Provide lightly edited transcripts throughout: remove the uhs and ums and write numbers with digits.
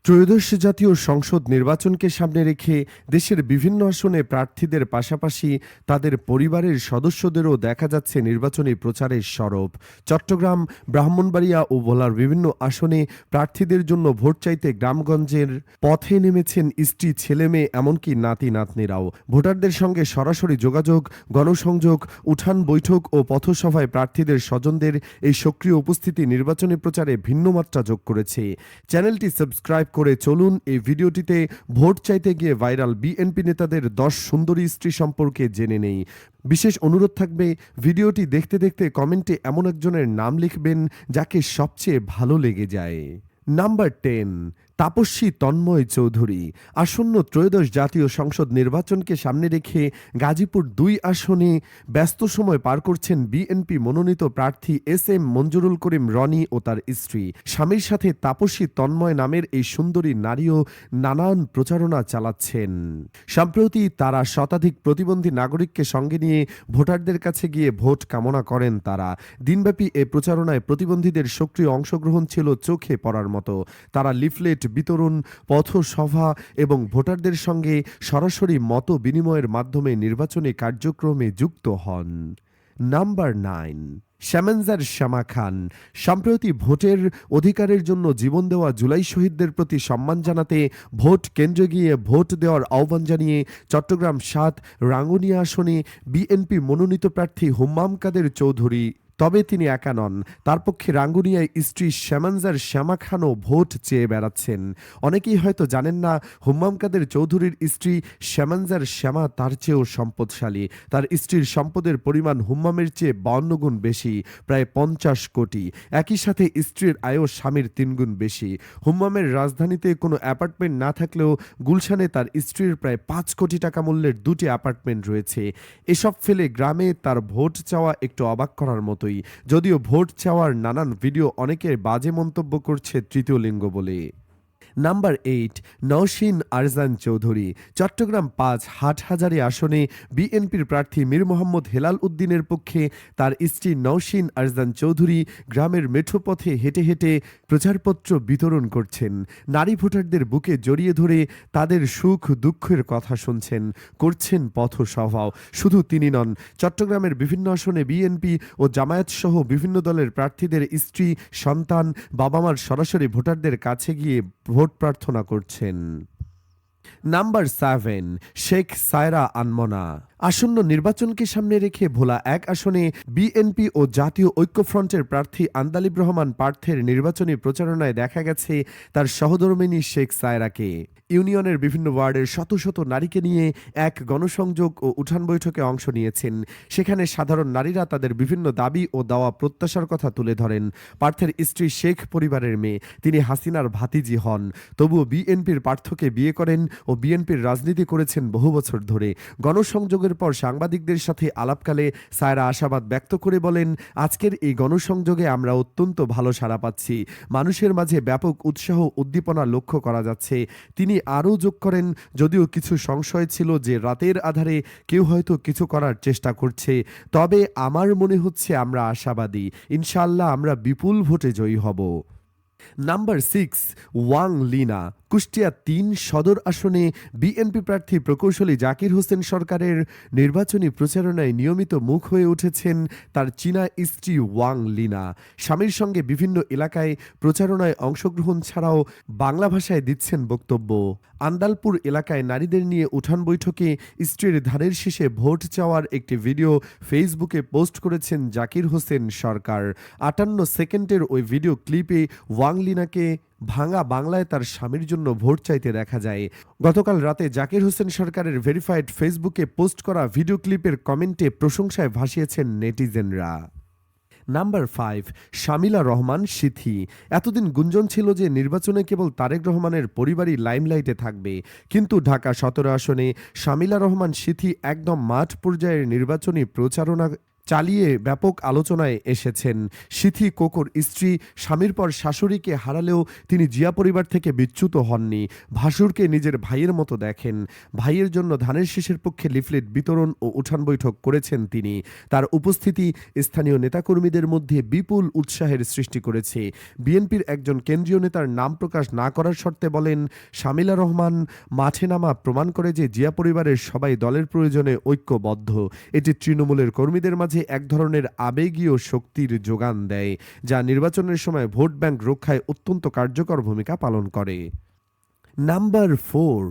ত্রয়োদশ জাতীয় সংসদ নির্বাচনকে সামনে রেখে দেশের বিভিন্ন আসনে প্রার্থীদের পাশাপাশি তাদের পরিবারের সদস্যদেরও দেখা যাচ্ছে নির্বাচনী প্রচারের সরব। চট্টগ্রাম, ব্রাহ্মণবাড়িয়া ও ভোলার বিভিন্ন আসনে প্রার্থীদের জন্য ভোট চাইতে গ্রামগঞ্জের পথে নেমেছেন স্ত্রী, ছেলেমেয়ে, এমনকি নাতি-নাতনিরাও। ভোটারদের সঙ্গে সরাসরি যোগাযোগ, গণসংযোগ, উঠান বৈঠক ও পথসভায় প্রার্থীদের স্বজনদের এই সক্রিয় উপস্থিতি নির্বাচনী প্রচারে ভিন্ন মাত্রা যোগ করেছে। চ্যানেলটি সাবস্ক্রাইব করে চলুন এই ভিডিওটিতে ভোট চাইতে গিয়ে ভাইরাল বিএনপি নেতাদের 10 সুন্দরী স্ত্রী সম্পর্কে জেনে নেই। বিশেষ অনুরোধ থাকবে, ভিডিওটি দেখতে দেখতে কমেন্টে এমন একজনের নাম লিখবেন যাকে সবচেয়ে ভালো লেগে যায়। নাম্বার 10, তাপস্বী তন্ময় চৌধুরী। আসন্ন ত্রয়োদশ জাতীয় সংসদ নির্বাচনকে সামনে রেখে গাজীপুর 2 আসনে ব্যস্ত সময় পার করছেন বিএনপি মনোনীত প্রার্থী এস.এম. মঞ্জুরুল করিম রনি ও তার স্ত্রী। স্বামীর সাথে তাপস্বী তন্ময় নামের এই সুন্দরী নারীও নানান প্রচারণা চালাচ্ছেন। সম্প্রতি তারা শতাধিক প্রতিবন্ধী নাগরিককে সঙ্গে নিয়ে ভোটারদের কাছে গিয়ে ভোট কামনা করেন তারা। দিনব্যাপী এ প্রচারণায় প্রতিবন্ধীদের সক্রিয় অংশগ্রহণ ছিল চোখে পড়ার মতো। তারা লিফলেট বিতরণ, পথসভা এবং ভোটারদের সঙ্গে সরাসরি মত বিনিময়ের মাধ্যমে নির্বাচনী কার্যক্রমে যুক্ত হন। নাম্বার 9, শ্যামেনজার শ্যামা খান। সম্প্রতি ভোটের অধিকারের জন্য জীবন দেওয়া জুলাই শহীদদের প্রতি সম্মান জানাতে ভোট কেন্দ্রে গিয়ে ভোট দেওয়ার আহ্বান জানিয়ে চট্টগ্রাম 7 রাঙ্গুনিয়া আসনে বিএনপি মনোনীত প্রার্থী হুম্মাম কাদের চৌধুরী, তবে তিনি একা নন, তার পক্ষে রাঙ্গুনিয়ায় স্ত্রী শ্যামেনজার শ্যামা খানও ভোট চেয়ে বেড়াচ্ছেন। অনেকেই হয়তো জানেন না, হুম্মাম কাদের চৌধুরীর স্ত্রী শ্যামেনজার শ্যামা তার চেয়েও সম্পদশালী। তার স্ত্রীর সম্পদের পরিমাণ হুম্মামের চেয়ে 52 গুণ বেশি, প্রায় 50 কোটি। একই সাথে স্ত্রীর আয়ও স্বামীর 3 গুণ বেশি। হুম্মামের রাজধানীতে কোনো অ্যাপার্টমেন্ট না থাকলেও গুলশানে তার স্ত্রীর প্রায় 5 কোটি টাকা মূল্যের 2টি অ্যাপার্টমেন্ট রয়েছে। এসব ফেলে গ্রামে তার ভোট চাওয়া একটু অবাক করার মতোই। যদিও ভোট চাওয়ার নানান ভিডিও অনেকের বাজে মন্তব্য করছে তৃতীয় লিঙ্গ বলে। নাম্বার 8, নওশীন আরজান চৌধুরী। চট্টগ্রাম 5 হাটহাজারী আসনে বিএনপির প্রার্থী মীর মোহাম্মদ হেলাল উদ্দিনের পক্ষে তার স্ত্রী নওশীন আরজান চৌধুরী গ্রামের মেঠোপথে হেঁটে হেঁটে প্রচারপত্র বিতরণ করছেন। নারী ভোটারদের বুকে জড়িয়ে ধরে তাদের সুখ দুঃখের কথা শুনছেন, করছেন পথসভাও। শুধু তিনি নন, চট্টগ্রামের বিভিন্ন আসনে বিএনপি ও জামায়াত সহ বিভিন্ন দলের প্রার্থীদের স্ত্রী, সন্তান, বাবা মার সরাসরি ভোটারদের কাছে গিয়ে ভোট প্রার্থনা করছেন। নাম্বার 7, শেখ সায়রা আনমনা। আসন্ন নির্বাচনকে সামনে রেখে ভোলা 1 আসনে বিএনপি ও জাতীয় ঐক্যফ্রন্টের প্রার্থী আন্দালিব রহমান পার্থের নির্বাচনী প্রচারণায় দেখা গেছে তার সহধর্মিণী শেখ সায়রাকে। ইউনিয়নের বিভিন্ন ওয়ার্ডের শত শত নারীকে নিয়ে এক গণসংযোগ ও উঠান বৈঠকে অংশ নিয়েছেন। সেখানে সাধারণ নারীরা তাদের বিভিন্ন দাবি ও দাওয়া প্রত্যাশার কথা তুলে ধরেন। পার্থের স্ত্রী শেখ পরিবারের মেয়ে, তিনি হাসিনার ভাতিজি হন। তবুও বিএনপির পার্থকে বিয়ে করেন ও বিএনপির রাজনীতি করেছেন বহু বছর ধরে। গণসংযোগের পর সাংবাদিকদের সাথে আলাপকালে সায়রা আশাবাদ ব্যক্ত করে বলেন, আজকের এই গণসংযোগে আমরা অত্যন্ত ভালো সাড়া পাচ্ছি। মানুষের মাঝে ব্যাপক উৎসাহ উদ্দীপনা লক্ষ্য করা যাচ্ছে। তিনি আরও যোগ করেন, যদিও কিছু সংশয় ছিল যে রাতের আধারে কেউ হয়তো কিছু করার চেষ্টা করছে, তবে আমার মনে হচ্ছে আমরা আশাবাদী। ইনশাআল্লাহ আমরা বিপুল ভোটে জয়ী হব। Number 6, Wang Lina. কুষ্টিয়া 3 সদর আসনে বিএনপি প্রার্থী প্রকৌশলী জাকির হোসেন সরকারের নির্বাচনী প্রচারণায় নিয়মিত মুখ হয়ে উঠেছেন তার চীনা স্ত্রী ওয়াং লিনা। স্বামীর সঙ্গে বিভিন্ন এলাকায় প্রচারণায় অংশগ্রহণ ছাড়াও বাংলা ভাষায় দিচ্ছেন বক্তব্য। আন্দালপুর এলাকায় নারীদের নিয়ে উঠান বৈঠকে স্ত্রীর ধানের শীষে ভোট চাওয়ার একটি ভিডিও ফেসবুকে পোস্ট করেছেন জাকির হোসেন সরকার। 58 সেকেন্ডের ওই ভিডিও ক্লিপে ওয়াং লিনাকে ভাঙা বাংলায় তার স্বামীর জন্য ভোট চাইতে দেখা যায়। গতকাল রাতে জাকির হোসেন সরকারের ভেরিফাইড ফেসবুকে পোস্ট করা ভিডিও ক্লিপের কমেন্টে প্রশংসায় ভাসিয়েছেন নেটিজেনরা। নাম্বার 5, শামিলা রহমান সিথি। এতদিন গুঞ্জন ছিল যে নির্বাচনে কেবল তারেক রহমানের পরিবারই লাইমলাইটে থাকবে, কিন্তু ঢাকা 17 আসনে শামিলা রহমান সিথি একদম মাঠ পর্যায়ের নির্বাচনী প্রচারণা চালিয়ে ব্যাপক আলোচনায় এসেছেন। সিথি কোকোর স্ত্রী স্বামীর পর শাশুড়িকে হারালেও তিনি জিয়া পরিবার থেকে বিচ্যুত হননি। ভাসুরকে নিজের ভাইয়ের মতো দেখেন। ভাইয়ের জন্য ধানের শীষের পক্ষে লিফলেট বিতরণ ও উঠান বৈঠক করেছেন তিনি। তার উপস্থিতি স্থানীয় নেতাকর্মীদের মধ্যে বিপুল উৎসাহের সৃষ্টি করেছে। বিএনপির একজন কেন্দ্রীয় নেতার নাম প্রকাশ না করার শর্তে বলেন, শামিলা রহমান মাঠে নামা প্রমাণ করে যে জিয়া পরিবারের সবাই দলের প্রয়োজনে ঐক্যবদ্ধ। এটি তৃণমূলের কর্মীদের মাঝে এক ধরনের আবেগীয় শক্তির যোগান দেয়, যা নির্বাচনের সময় ভোট ব্যাংক রক্ষায় অত্যন্ত কার্যকর ভূমিকা পালন করে। নাম্বার 4,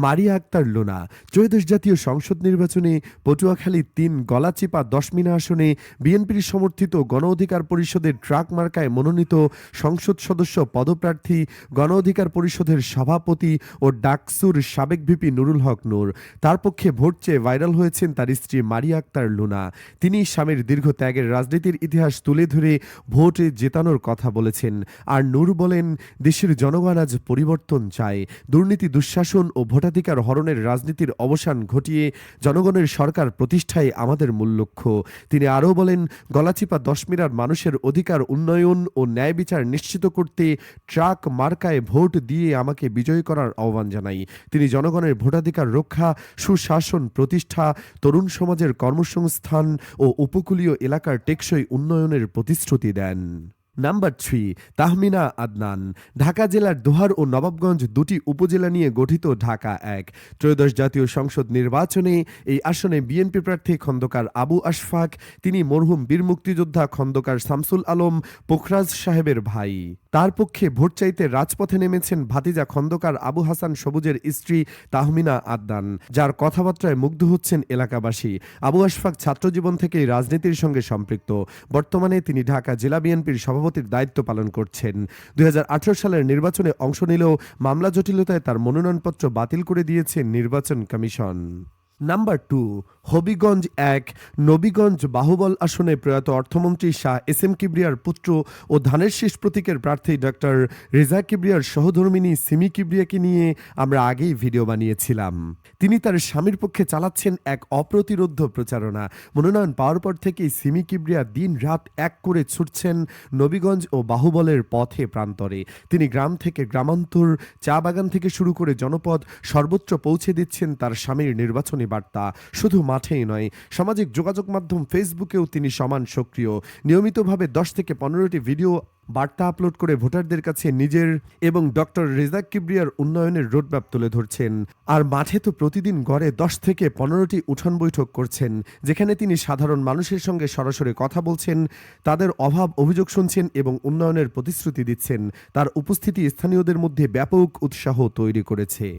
মারিয়া আক্তার লোনা। ত্রয়োদশ জাতীয় সংসদ নির্বাচনে পটুয়াখালী ৩ গলাচিপা ১০ মিনা আসনে বিএনপির সমর্থিত গণ অধিকার পরিষদের ট্রাক মার্কায় মনোনীত সংসদ সদস্য পদপ্রার্থী গণ অধিকার পরিষদের সভাপতি ও ডাকসুর সাবেক ভিপি নুরুল হক নূর। তার পক্ষে ভোট চেয়ে ভাইরাল হয়েছেন তার স্ত্রী মারিয়া আক্তার লোনা। তিনি স্বামীর দীর্ঘ ত্যাগের রাজনীতির ইতিহাস তুলে ধরে ভোটে জেতানোর কথা বলেছেন। আর নূর বলেন, দেশের জনগণ আজ পরিবর্তন চায়। দুর্নীতি, দুঃশাসন ও ভোটাধিকার হরণের রাজনীতির অবসান ঘটিয়ে জনগণের সরকার প্রতিষ্ঠাই আমাদের মূল লক্ষ্য। তিনি আরও বলেন, গলাচিপা ১০ মিনার মানুষের অধিকার উন্নয়ন ও ন্যায় বিচার নিশ্চিত করতে ট্রাক মার্কায় ভোট দিয়ে আমাকে বিজয়ী করার আহ্বান জানাই। তিনি জনগণের ভোটাধিকার রক্ষা, সুশাসন প্রতিষ্ঠা, তরুণ সমাজের কর্মসংস্থান ও উপকূলীয় এলাকার টেকসই উন্নয়নের প্রতিশ্রুতি দেন। নাম্বার 3, তাহমিনা আদনান। ঢাকা জেলার দোহার ও নবাবগঞ্জ দুটি উপজেলা নিয়ে গঠিত ঢাকা ১। ত্রয়োদশ জাতীয় সংসদ নির্বাচনে এই আসনে বিএনপি প্রার্থী খন্দকার আবু আশফাক। তিনি মরহুম বীর মুক্তিযোদ্ধা খন্দকার শামসুল আলম পোখরাজ সাহেবের ভাই। তার পক্ষে ভোট চাইতে রাজপথে নেমেছেন ভাতিজা খন্দকার আবু হাসান সবুজের স্ত্রী তাহমিনা আদনান, যার কথাবার্তায় মুগ্ধ হচ্ছেন এলাকাবাসী। আবু আশফাক ছাত্রজীবন থেকেই রাজনীতির সঙ্গে সম্পৃক্ত। বর্তমানে তিনি ঢাকা জেলা বিএনপির সভাপতির দায়িত্ব পালন করছেন। ২০১৮ সালের নির্বাচনে অংশ নিলেও মামলা জটিলতায় তার মনোনয়নপত্র বাতিল করে দিয়েছে নির্বাচন কমিশন। নাম্বার 2, হবিগঞ্জ ১, নবীগঞ্জ বাহুবল আসনে প্রয়াত অর্থমন্ত্রী শাহ এস এম কিবরিয়ার পুত্র ও ধানের শীষ প্রতীকের প্রার্থী ডক্টর রেজা কিবরিয়ার সহধর্মিণী সিমি কিবরিয়াকে নিয়ে আমরা আগেই ভিডিও বানিয়েছিলাম। তিনি তার স্বামীর পক্ষে চালাচ্ছেন এক অপ্রতিরোধ্য প্রচারণা। মনোনয়ন পাওয়ার পর থেকেই সিমি কিবরিয়া দিন রাত এক করে ছুটছেন নবীগঞ্জ ও বাহুবলের পথে প্রান্তরে। তিনি গ্রাম থেকে গ্রামান্তর, চা বাগান থেকে শুরু করে জনপদ সর্বত্র পৌঁছে দিচ্ছেন তার স্বামীর নির্বাচনী বার্তা। শুধু মাঠেই নয়, সামাজিক যোগাযোগ মাধ্যম ফেসবুকেও তিনি সমান সক্রিয়। নিয়মিতভাবে 10 থেকে 15টি ভিডিও বার্তা আপলোড করে ভোটারদের কাছে নিজের এবং ডক্টর রেজা কিবরিয়ার উন্নয়নের রোডম্যাপ তুলে ধরছেন। আর মাঠে তো প্রতিদিন গড়ে 10 থেকে 15টি উঠান বৈঠক করছেন, যেখানে তিনি সাধারণ মানুষের সঙ্গে সরাসরি কথা বলছেন, তাদের অভাব অভিযোগ শুনছেন এবং উন্নয়নের প্রতিশ্রুতি দিচ্ছেন। তার উপস্থিতি স্থানীয়দের মধ্যে ব্যাপক উৎসাহ তৈরি করেছে।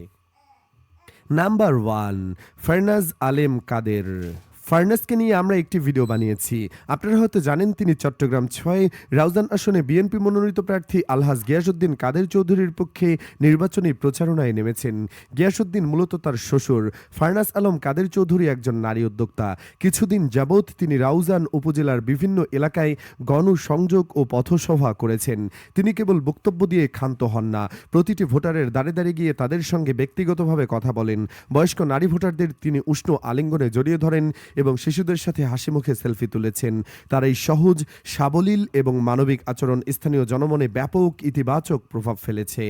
নাম্বার 1, ফারনাজ আলেম কাদের। ফারনাজকে নিয়ে আমরা একটি ভিডিও বানিয়েছি। আপনারা হয়তো জানেন, তিনি চট্টগ্রাম 6 রাউজান আসনে বিএনপি মনোনীত প্রার্থী আলহাজ গিয়াসউদ্দিন কাদের চৌধুরীর পক্ষে নির্বাচনী প্রচারণায় নেমেছেন। গিয়াসউদ্দিন মূলত তার শ্বশুর। ফারনাজ আলম কাদের চৌধুরী একজন নারী উদ্যোক্তা। কিছুদিন যাবৎ তিনি রাউজান উপজেলার বিভিন্ন এলাকায় গণসংযোগ ও পথসভা করেছেন। তিনি কেবল বক্তব্য দিয়ে ক্ষান্ত হন না, প্রতিটি ভোটারের দাঁড়ে দাঁড়িয়ে গিয়ে তাদের সঙ্গে ব্যক্তিগতভাবে কথা বলেন। বয়স্ক নারী ভোটারদের তিনি উষ্ণ আলিঙ্গনে জড়িয়ে ধরেন এবং শিশুদের সাথে হাসি মুখে সেলফি তুলেছেন। তার এই সহজ, সাবলীল এবং মানবিক আচরণ স্থানীয় জনমনে ব্যাপক ইতিবাচক প্রভাব ফেলেছে।